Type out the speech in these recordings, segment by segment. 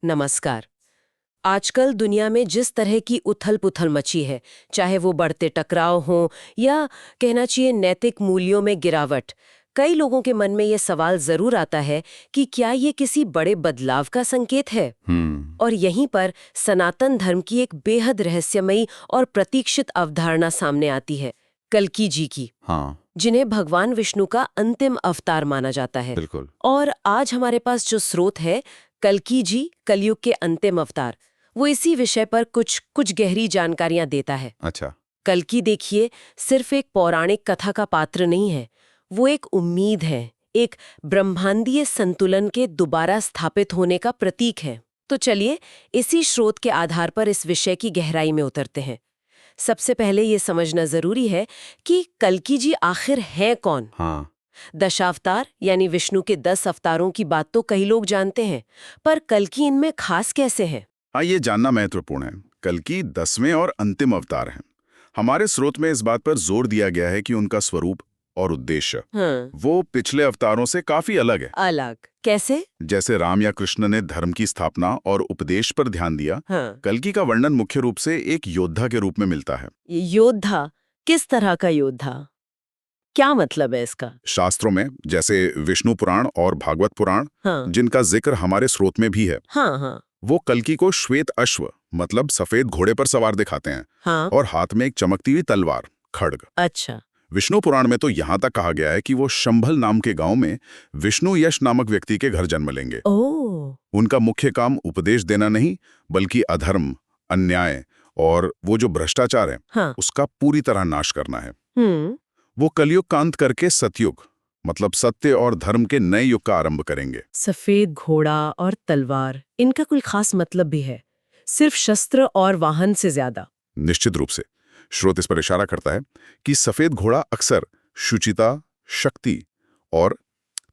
नमस्कार। आजकल दुनिया में जिस तरह की उथल-पुथल मची है, चाहे वो बढ़ते टकराव हों या कहना चाहिए नैतिक मूल्यों में गिरावट, कई लोगों के मन में ये सवाल जरूर आता है कि क्या ये किसी बड़े बदलाव का संकेत है? और यहीं पर सनातन धर्म की एक बेहद रहस्यमयी और प्रतीक्षित अवधारणा सामने आती है, कल्कि जी की। हाँ, जिन्हें भगवान विष्णु का अंतिम अवतार माना जाता है। बिल्कुल। और आज हमारे पास जो स्रोत है, कल्कि जी कलयुग के अंतिम अवतार, वो इसी विषय पर कुछ कुछ गहरी जानकारियां देता है। अच्छा। कल्कि देखिए, सिर्फ एक पौराणिक कथा का पात्र नहीं है, वो एक उम्मीद है, एक ब्रह्मांडीय संतुलन के दोबारा स्थापित होने का प्रतीक है। तो चलिए इसी स्रोत के आधार पर इस विषय की गहराई में उतरते हैं। सबसे पहले ये समझना जरूरी है कि कल्कि जी आखिर हैं कौन। हाँ, दशावतार यानी विष्णु के 10 अवतारों की बात तो कई लोग जानते हैं, पर कल्कि इनमें खास कैसे है? हाँ, ये जानना महत्वपूर्ण है। कल्कि 10वें और अंतिम अवतार हैं। हमारे स्रोत में इस बात पर जोर दिया गया है कि उनका स्वरूप और उद्देश्य हाँ, वो पिछले अवतारों से काफी अलग है। अलग कैसे? जैसे राम या कृष्ण ने धर्म की स्थापना और उपदेश पर ध्यान दिया, हाँ, कल्कि का वर्णन मुख्य रूप से एक योद्धा के रूप में मिलता है। ये योद्धा, किस तरह का योद्धा? क्या मतलब है इसका? शास्त्रों में जैसे विष्णु पुराण और भागवत पुराण, हाँ, जिनका जिक्र हमारे स्रोत में भी है, हाँ, हाँ, वो कल्कि को श्वेत अश्व मतलब सफेद घोड़े पर सवार दिखाते हैं हाँ, और हाथ में एक चमकती हुई तलवार खड्ग। अच्छा, विष्णु पुराण में तो यहाँ तक कहा गया है कि वो शंभल नाम के गांव में विष्णु यश नामक व्यक्ति के घर जन्म लेंगे। ओह, उनका मुख्य काम उपदेश देना नहीं, बल्कि अधर्म, अन्याय और वो जो भ्रष्टाचार है हाँ, उसका पूरी तरह नाश करना है। हम्म, वो कलयुग का अंत करके सतयुग मतलब सत्य और धर्म के नए युग का आरंभ करेंगे। सफेद घोड़ा और तलवार, इनका कोई खास मतलब भी है? सिर्फ शस्त्र और वाहन से ज्यादा? निश्चित रूप से स्रोत इस पर इशारा करता है कि सफेद घोड़ा अक्सर शुचिता, शक्ति और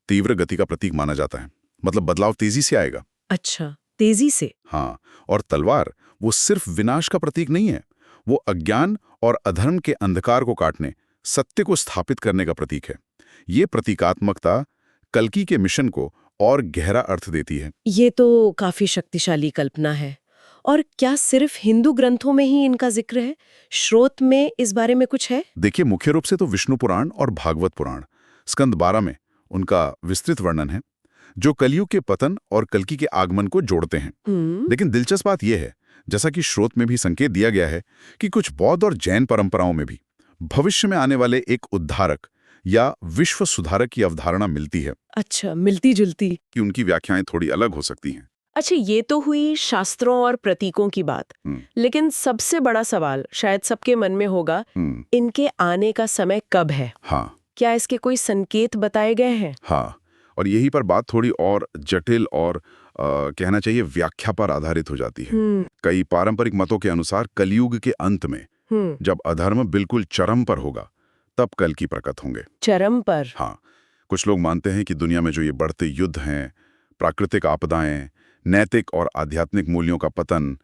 तीव्र गति का प्रतीक माना जाता है। मतलब बदलाव तेजी से आएगा। अच्छा, तेजी से? हाँ, और तलवार वो सिर्फ विनाश का प्रतीक नहीं है, वो अज्ञान और अधर्म के अंधकार को काटने, सत्य को स्थापित करने का प्रतीक है। ये प्रतीकात्मकता कल्कि के मिशन को और गहरा अर्थ देती है। ये तो काफी शक्तिशाली कल्पना है। और क्या सिर्फ हिंदू ग्रंथों में ही इनका जिक्र है? स्रोत में इस बारे में कुछ है? देखिए, मुख्य रूप से तो विष्णु पुराण और भागवत पुराण, स्कंद 12 में उनका विस्तृत वर्णन है, जो कलयुग के पतन और कल्कि के आगमन को जोड़ते हैं। हम्म, लेकिन दिलचस्प बात यह है, जैसा कि स्रोत में भी संकेत दिया गया है, कि कुछ बौद्ध और जैन परंपराओं में भी भविष्य में आने वाले एक उद्धारक या विश्व सुधारक की अवधारणा मिलती है, अच्छा, मिलती जुलती। कि उनकी व्याख्याएं थोड़ी अलग हो सकती हैं। अच्छा, ये तो हुई शास्त्रों और प्रतीकों की बात। हम्म, लेकिन सबसे बड़ा सवाल शायद सबके मन में होगा, हम्म, इनके आने का समय कब है? हाँ, क्या इसके कोई संकेत बताए गए हैं? हाँ। और यही पर बात थोड़ी और जटिल और कहना चाहिए व्याख्या पर आधारित हो जाती है। हम्म, कई पारंपरिक मतों के अनुसार कलयुग के अंत में, हम्म, जब अधर्म बिल्कुल चरम पर होगा, तब कल्कि प्रकट होंगे। चरम पर? हाँ, कुछ लोग मानते हैं कि दुनिया में जो ये बढ़ते युद्ध हैं, प्राकृतिक आपदाएं, नैतिक और आध्यात्मिक मूल्यों का पतन,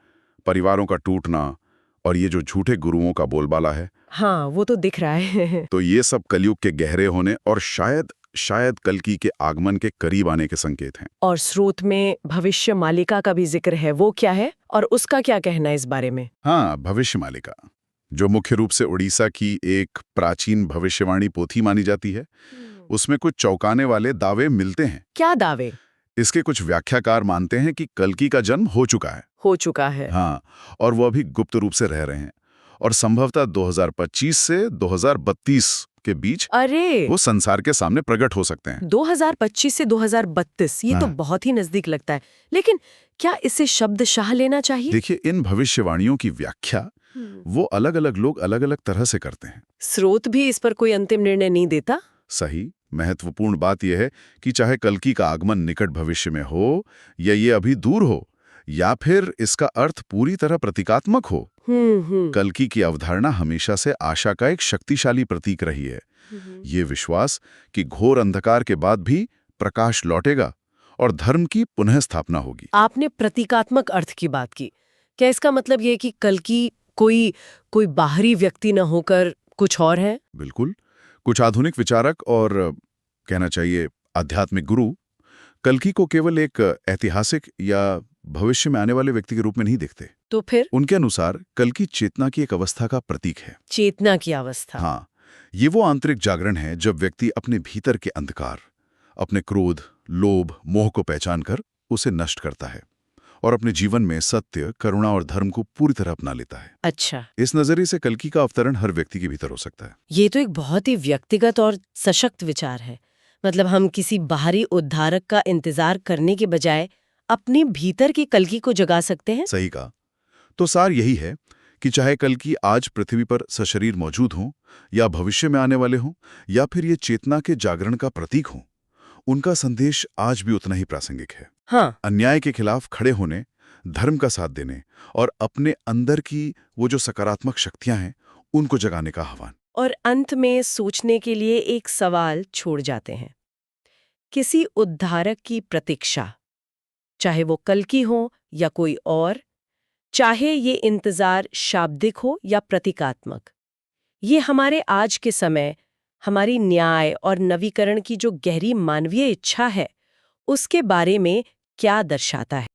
परिवारों का टूटना और ये जो झूठे गुरुओं का बोलबाला है, हाँ, वो तो दिख रहा है। तो ये सब कलयुग के गहरे होने और शायद शायद कल्कि के आगमन के करीब आने के संकेत हैं। और स्रोत में भविष्य मालिका का भी जिक्र है, वो क्या है और उसका क्या कहना है इस बारे में? हाँ, भविष्यमालिका, जो मुख्य रूप से उड़ीसा की एक प्राचीन भविष्यवाणी पोथी मानी जाती है, उसमें कुछ चौंकाने वाले दावे मिलते हैं। क्या दावे? इसके कुछ व्याख्याकार मानते हैं कि कल्कि का जन्म हो चुका है। हो चुका है? हाँ, और वो अभी गुप्त रूप से रह रहे हैं और संभवतः 2025 से 2032 के बीच अरे, वो संसार के सामने प्रकट हो सकते हैं। 2025 से 2032, ये तो हाँ। बहुत ही नजदीक लगता है। लेकिन क्या इसे शब्दशाह लेना चाहिए? देखिए, इन भविष्यवाणियों की व्याख्या वो अलग-अलग लोग अलग-अलग तरह से करते हैं। स्रोत भी इस पर कोई अंतिम निर्णय नहीं देता? सही, महत्वपूर्ण बात यह है कि चाहे कल्कि का आगमन निकट भविष्य में हो या ये अभी दूर हो, या फिर इसका अर्थ पूरी तरह प्रतीकात्मक हो, कल्कि की अवधारणा हमेशा से आशा का एक शक्तिशाली प्रतीक रही है। ये विश्वास कि घोर अंधकार के बाद भी प्रकाश लौटेगा और धर्म की पुनः स्थापना होगी। आपने प्रतीकात्मक अर्थ की बात की। क्या इसका मतलब ये है कि कल्कि कोई कोई बाहरी व्यक्ति न होकर कुछ और है? बिल्कुल। कुछ आधुनिक विचारक और कहना चाहिए आध्यात्मिक गुरु कल्कि को केवल एक ऐतिहासिक या भविष्य में आने वाले व्यक्ति के रूप में नहीं देखते। तो फिर उनके अनुसार कल्कि चेतना की एक अवस्था का प्रतीक है। चेतना की अवस्था। हाँ, ये वो आंतरिक जागरण है जब व्यक्ति अपने भीतर के अंधकार, अपने क्रोध, लोभ, मोह को पहचान कर उसे नष्ट करता है और अपने जीवन में सत्य, करुणा और धर्म को पूरी तरह अपना लेता है। अच्छा, इस नजरिए से कल्कि का अवतरण हर व्यक्ति के भीतर हो सकता है। ये तो एक बहुत ही व्यक्तिगत और सशक्त विचार है। मतलब हम किसी बाहरी उद्धारक का इंतजार करने के बजाय अपने भीतर की कल्कि को जगा सकते हैं। सही कहा। तो सार यही है कि चाहे कल्कि आज पृथ्वी पर सशरीर मौजूद हों या भविष्य में आने वाले हों या फिर ये चेतना के जागरण का प्रतीक हों, उनका संदेश आज भी उतना ही प्रासंगिक है। हाँ, अन्याय के खिलाफ खड़े होने, धर्म का साथ देने और अपने अंदर की वो जो सकारात्मक शक्तियां हैं उनको जगाने का आह्वान। और अंत में सोचने के लिए एक सवाल छोड़ जाते हैं। किसी उद्धारक की प्रतीक्षा, चाहे वो कल्कि हो या कोई और, चाहे ये इंतजार शाब्दिक हो या प्रतीकात्मक, ये हमारे आज के समय, हमारी न्याय और नवीकरण की जो गहरी मानवीय इच्छा है, उसके बारे में क्या दर्शाता है?